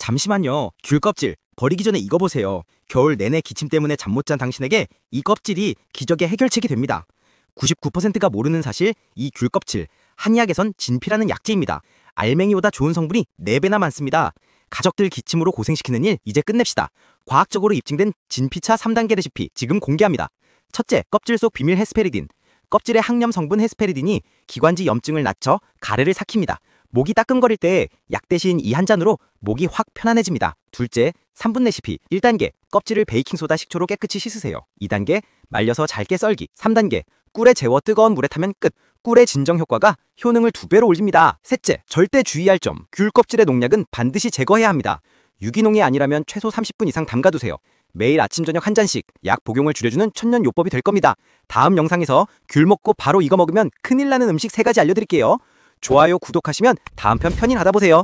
잠시만요. 귤 껍질 버리기 전에 이거 보세요. 겨울 내내 기침 때문에 잠 못 잔 당신에게 이 껍질이 기적의 해결책이 됩니다. 99%가 모르는 사실, 이 귤 껍질 한의학에선 진피라는 약재입니다. 알맹이보다 좋은 성분이 4배나 많습니다. 가족들 기침으로 고생시키는 일 이제 끝냅시다. 과학적으로 입증된 진피차 3단계 레시피 지금 공개합니다. 첫째, 껍질 속 비밀 헤스페리딘. 껍질의 항염 성분 헤스페리딘이 기관지 염증을 낮춰 가래를 삭힙니다. 목이 따끔거릴 때 약 대신 이 한 잔으로 목이 확 편안해집니다. 둘째, 3분 레시피. 1단계, 껍질을 베이킹소다 식초로 깨끗이 씻으세요. 2단계, 말려서 잘게 썰기. 3단계, 꿀에 재워 뜨거운 물에 타면 끝. 꿀의 진정 효과가 효능을 2배로 올립니다. 셋째, 절대 주의할 점. 귤 껍질의 농약은 반드시 제거해야 합니다. 유기농이 아니라면 최소 30분 이상 담가두세요. 매일 아침 저녁 한 잔씩 약 복용을 줄여주는 천년요법이 될 겁니다. 다음 영상에서 귤 먹고 바로 이거 먹으면 큰일 나는 음식 3가지 알려드릴게요. 좋아요, 구독하시면 다음 편 편히 받아보세요.